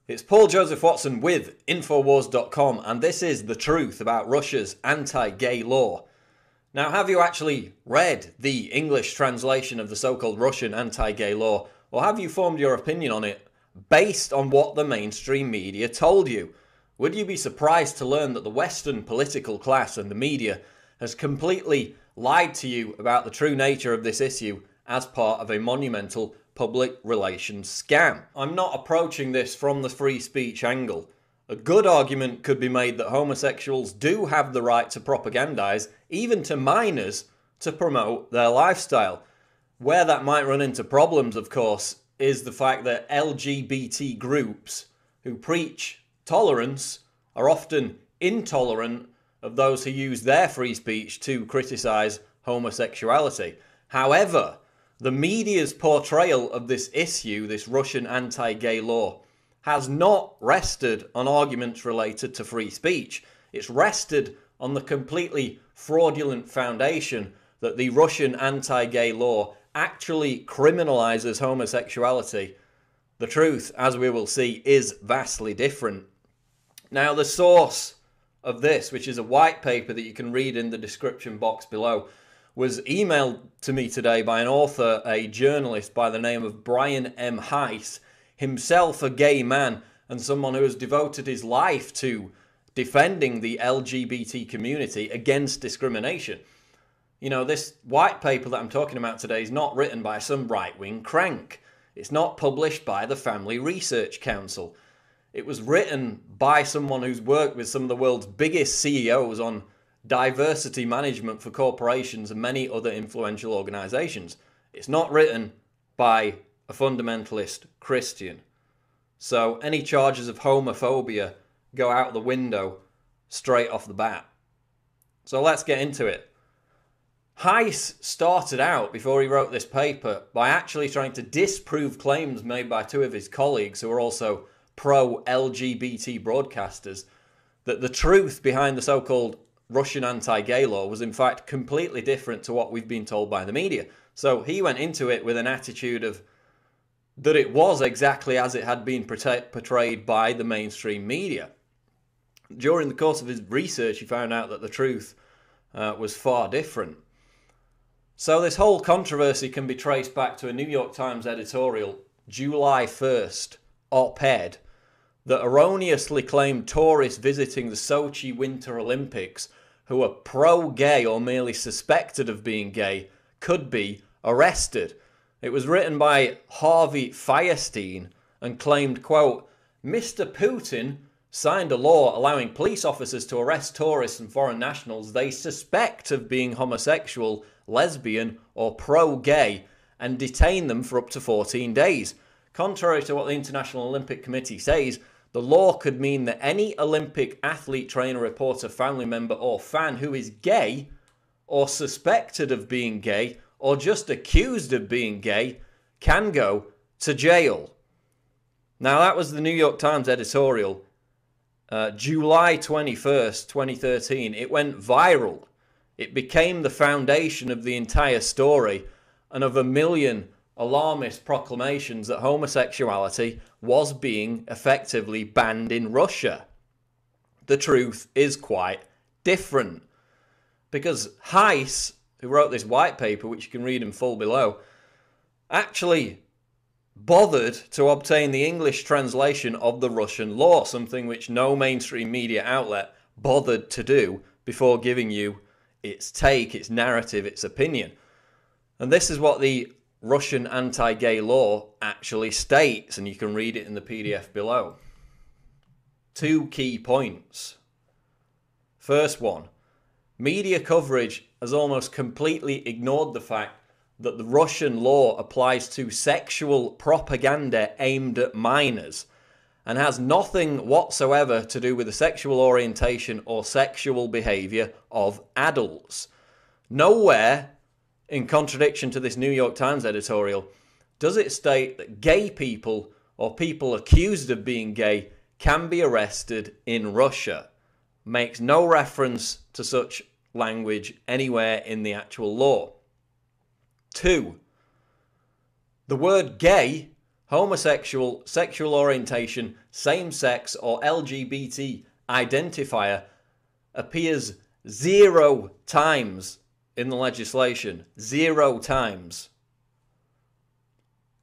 It's Paul Joseph Watson with Infowars.com, and this is the truth about Russia's anti-gay law. Now, have you actually read the English translation of the so-called Russian anti-gay law, or have you formed your opinion on it based on what the mainstream media told you? Would you be surprised to learn that the Western political class and the media has completely lied to you about the true nature of this issue as part of a monumental public relations scam? I'm not approaching this from the free speech angle. A good argument could be made that homosexuals do have the right to propagandize, even to minors, to promote their lifestyle. Where that might run into problems, of course, is the fact that LGBT groups who preach tolerance are often intolerant of those who use their free speech to criticize homosexuality. However, the media's portrayal of this issue, this Russian anti-gay law, has not rested on arguments related to free speech. It's rested on the completely fraudulent foundation that the Russian anti-gay law actually criminalizes homosexuality. The truth, as we will see, is vastly different. Now, the source of this, which is a white paper that you can read in the description box below, was emailed to me today by an author, a journalist by the name of Brian M. Heiss, himself a gay man and someone who has devoted his life to defending the LGBT community against discrimination. You know, this white paper that I'm talking about today is not written by some right-wing crank. It's not published by the Family Research Council. It was written by someone who's worked with some of the world's biggest CEOs on diversity management for corporations and many other influential organizations. It's not written by a fundamentalist Christian. So any charges of homophobia go out the window straight off the bat. So let's get into it. Heiss started out, before he wrote this paper, by actually trying to disprove claims made by two of his colleagues who are also pro-LGBT broadcasters, that the truth behind the so-called Russian anti-gay law was in fact completely different to what we've been told by the media. So he went into it with an attitude of that it was exactly as it had been portrayed by the mainstream media. During the course of his research, he found out that the truth was far different. So this whole controversy can be traced back to a New York Times editorial, July 1st, op-ed, that erroneously claimed tourists visiting the Sochi Winter Olympics who are pro-gay or merely suspected of being gay could be arrested. It was written by Harvey Fierstein and claimed, quote, Mr. Putin signed a law allowing police officers to arrest tourists and foreign nationals they suspect of being homosexual, lesbian, or pro-gay and detain them for up to 14 days. Contrary to what the International Olympic Committee says, the law could mean that any Olympic athlete, trainer, reporter, family member, or fan who is gay, or suspected of being gay, or just accused of being gay, can go to jail. Now, that was the New York Times editorial, July 21st, 2013. It went viral. It became the foundation of the entire story and of a million alarmist proclamations that homosexuality was being effectively banned in Russia. The truth is quite different, because Heiss, who wrote this white paper, which you can read in full below, actually bothered to obtain the English translation of the Russian law, something which no mainstream media outlet bothered to do before giving you its take, its narrative, its opinion. And this is what the Russian anti-gay law actually states, and you can read it in the PDF below. Two key points. First one, media coverage has almost completely ignored the fact that the Russian law applies to sexual propaganda aimed at minors and has nothing whatsoever to do with the sexual orientation or sexual behavior of adults. Nowhere, in contradiction to this New York Times editorial, does it state that gay people or people accused of being gay can be arrested in Russia. Makes no reference to such language anywhere in the actual law. 2. The word gay homosexual, sexual orientation, same-sex or LGBT identifier appears 0 times in the legislation. 0 times.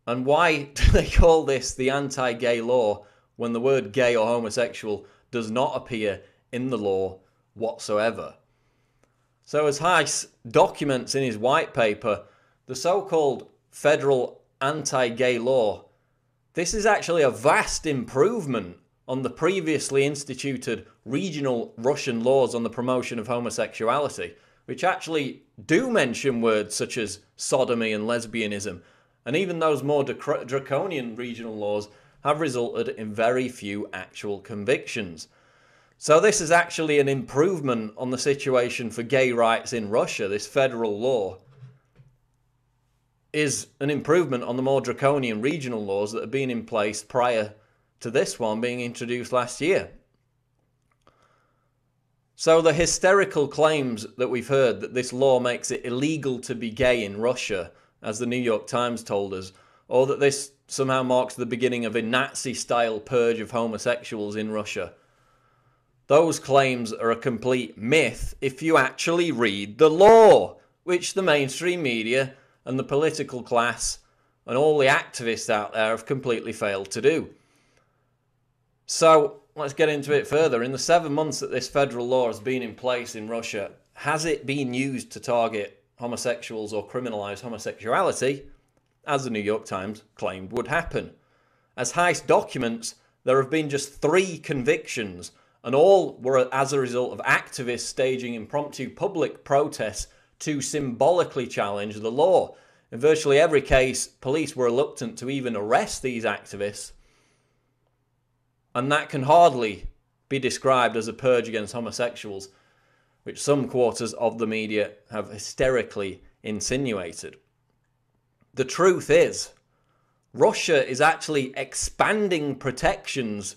And why do they call this the anti-gay law when the word gay or homosexual does not appear in the law whatsoever? So as Heiss documents in his white paper, the so-called federal anti-gay law, this is actually a vast improvement on the previously instituted regional Russian laws on the promotion of homosexuality, which actually do mention words such as sodomy and lesbianism. And even those more draconian regional laws have resulted in very few actual convictions. So this is actually an improvement on the situation for gay rights in Russia. This federal law is an improvement on the more draconian regional laws that have been in place prior to this one being introduced last year. So the hysterical claims that we've heard that this law makes it illegal to be gay in Russia, as the New York Times told us, or that this somehow marks the beginning of a Nazi-style purge of homosexuals in Russia, those claims are a complete myth if you actually read the law, which the mainstream media and the political class and all the activists out there have completely failed to do. So let's get into it further. In the 7 months that this federal law has been in place in Russia, has it been used to target homosexuals or criminalise homosexuality, as the New York Times claimed would happen? As Heiss documents, there have been just 3 convictions, and all were as a result of activists staging impromptu public protests to symbolically challenge the law. In virtually every case, police were reluctant to even arrest these activists, and that can hardly be described as a purge against homosexuals, which some quarters of the media have hysterically insinuated. The truth is, Russia is actually expanding protections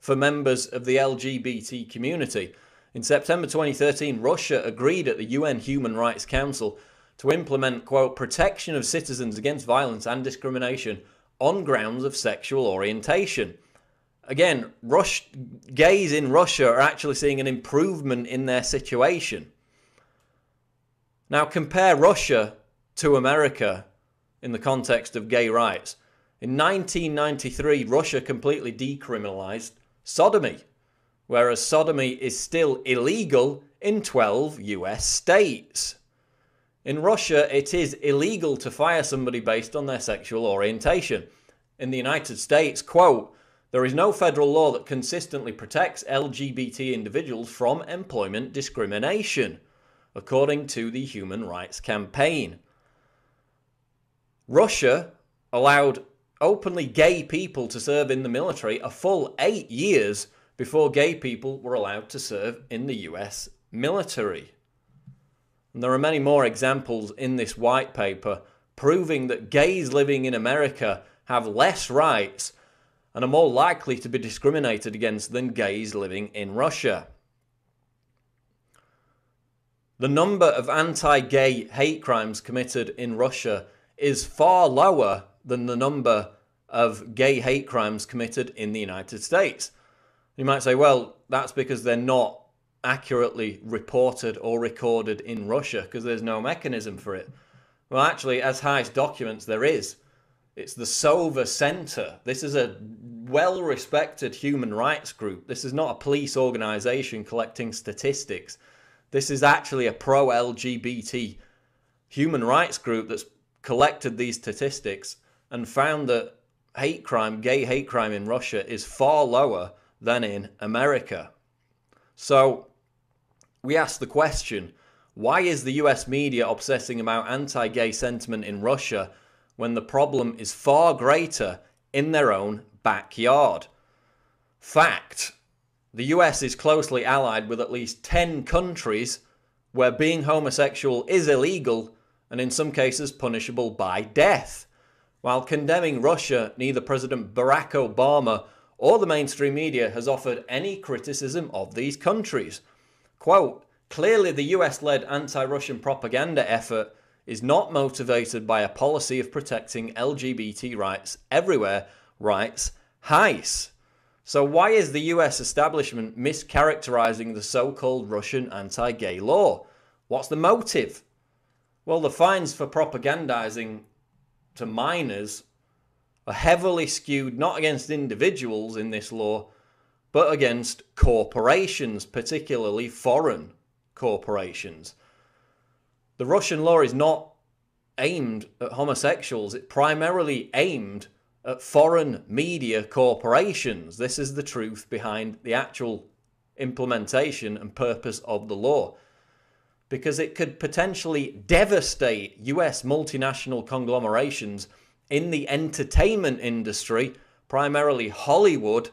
for members of the LGBT community. In September 2013, Russia agreed at the UN Human Rights Council to implement, quote, protection of citizens against violence and discrimination on grounds of sexual orientation. Again, gays in Russia are actually seeing an improvement in their situation. Now compare Russia to America in the context of gay rights. In 1993, Russia completely decriminalized sodomy, whereas sodomy is still illegal in 12 US states. In Russia, it is illegal to fire somebody based on their sexual orientation. In the United States, quote, there is no federal law that consistently protects LGBT individuals from employment discrimination, according to the Human Rights Campaign. Russia allowed openly gay people to serve in the military a full 8 years before gay people were allowed to serve in the US military. And there are many more examples in this white paper proving that gays living in America have less rights and are more likely to be discriminated against than gays living in Russia. The number of anti-gay hate crimes committed in Russia is far lower than the number of gay hate crimes committed in the United States. You might say, well, that's because they're not accurately reported or recorded in Russia because there's no mechanism for it. Well, actually, as Heiss documents, there is. It's the Sova Center. This is a well-respected human rights group. This is not a police organization collecting statistics. This is actually a pro-LGBT human rights group that's collected these statistics and found that hate crime, gay hate crime in Russia is far lower than in America. So we ask the question, why is the US media obsessing about anti-gay sentiment in Russia when the problem is far greater in their own backyard? Fact, the US is closely allied with at least 10 countries where being homosexual is illegal and in some cases punishable by death. While condemning Russia, neither President Barack Obama or the mainstream media has offered any criticism of these countries. Quote, clearly the US-led anti-Russian propaganda effort is not motivated by a policy of protecting LGBT rights everywhere, writes Heiss. So why is the US establishment mischaracterizing the so-called Russian anti-gay law? What's the motive? Well, the fines for propagandizing to minors are heavily skewed not against individuals in this law, but against corporations, particularly foreign corporations. The Russian law is not aimed at homosexuals, it's primarily aimed at foreign media corporations. This is the truth behind the actual implementation and purpose of the law, because it could potentially devastate US multinational conglomerations in the entertainment industry, primarily Hollywood,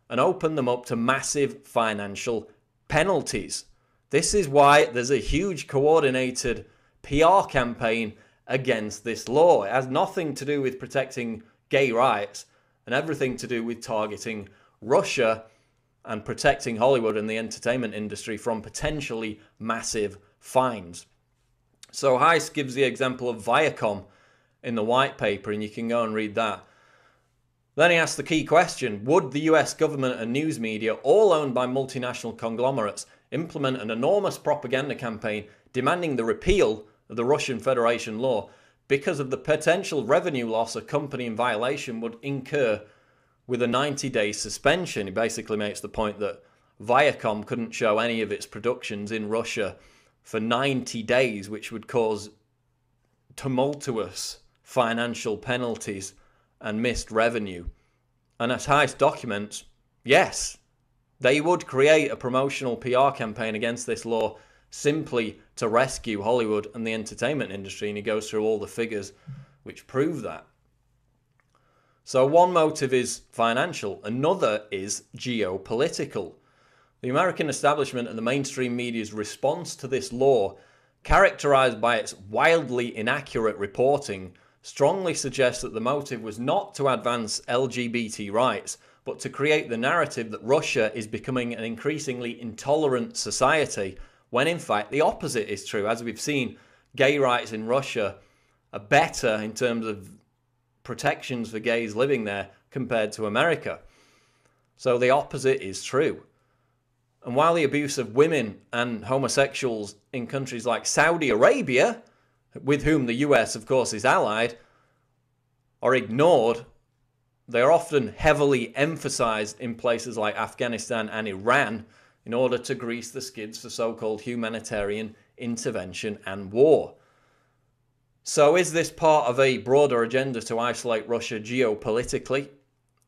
and open them up to massive financial penalties. This is why there's a huge coordinated PR campaign against this law. It has nothing to do with protecting gay rights and everything to do with targeting Russia and protecting Hollywood and the entertainment industry from potentially massive fines. So Heiss gives the example of Viacom in the white paper, and you can go and read that. Then he asks the key question: would the US government and news media, all owned by multinational conglomerates, implement an enormous propaganda campaign demanding the repeal of the Russian Federation law because of the potential revenue loss a company in violation would incur with a 90-day suspension? He basically makes the point that Viacom couldn't show any of its productions in Russia for 90 days, which would cause tumultuous financial penalties and missed revenue. And as Heiss documents, yes, they would create a promotional PR campaign against this law simply to rescue Hollywood and the entertainment industry, and he goes through all the figures which prove that. So one motive is financial, another is geopolitical. The American establishment and the mainstream media's response to this law, characterized by its wildly inaccurate reporting, strongly suggests that the motive was not to advance LGBT rights, but to create the narrative that Russia is becoming an increasingly intolerant society, when in fact the opposite is true. As we've seen, gay rights in Russia are better in terms of protections for gays living there compared to America. So the opposite is true. And while the abuse of women and homosexuals in countries like Saudi Arabia, with whom the US of course is allied, are ignored, they are often heavily emphasized in places like Afghanistan and Iran in order to grease the skids for so-called humanitarian intervention and war. So is this part of a broader agenda to isolate Russia geopolitically?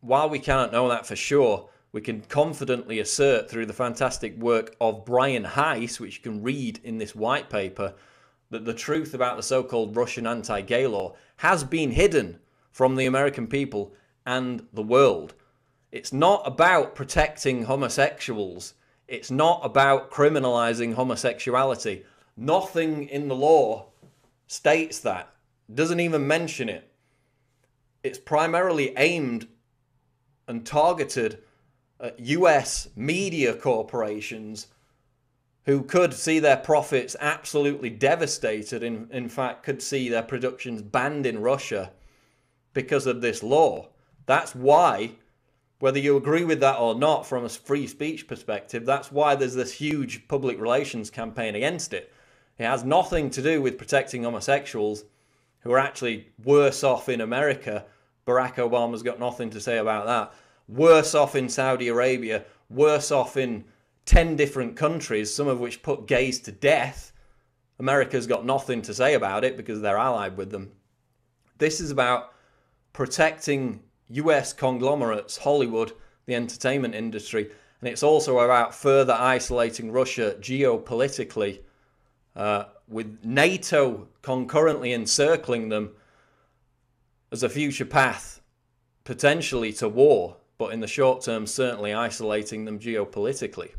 While we cannot know that for sure, we can confidently assert through the fantastic work of Brian Heiss, which you can read in this white paper, that the truth about the so-called Russian anti-gay law has been hidden from the American people and the world. It's not about protecting homosexuals. It's not about criminalizing homosexuality. Nothing in the law states that. Doesn't even mention it. It's primarily aimed and targeted at US media corporations who could see their profits absolutely devastated, in fact could see their productions banned in Russia because of this law. That's why, whether you agree with that or not from a free speech perspective, that's why there's this huge public relations campaign against it. It has nothing to do with protecting homosexuals, who are actually worse off in America. Barack Obama's got nothing to say about that. Worse off in Saudi Arabia, worse off in 10 different countries, some of which put gays to death. America's got nothing to say about it because they're allied with them. This is about protecting US conglomerates, Hollywood, the entertainment industry, and it's also about further isolating Russia geopolitically, with NATO concurrently encircling them as a future path, potentially to war, but in the short term certainly isolating them geopolitically.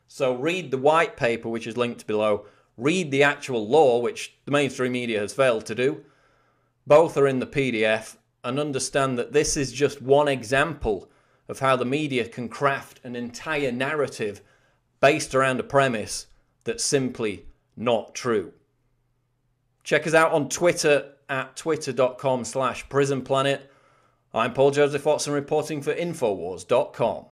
So read the white paper, which is linked below. Read the actual law, which the mainstream media has failed to do. Both are in the PDF, and understand that this is just one example of how the media can craft an entire narrative based around a premise that's simply not true. Check us out on Twitter at twitter.com/prisonplanet. I'm Paul Joseph Watson reporting for Infowars.com.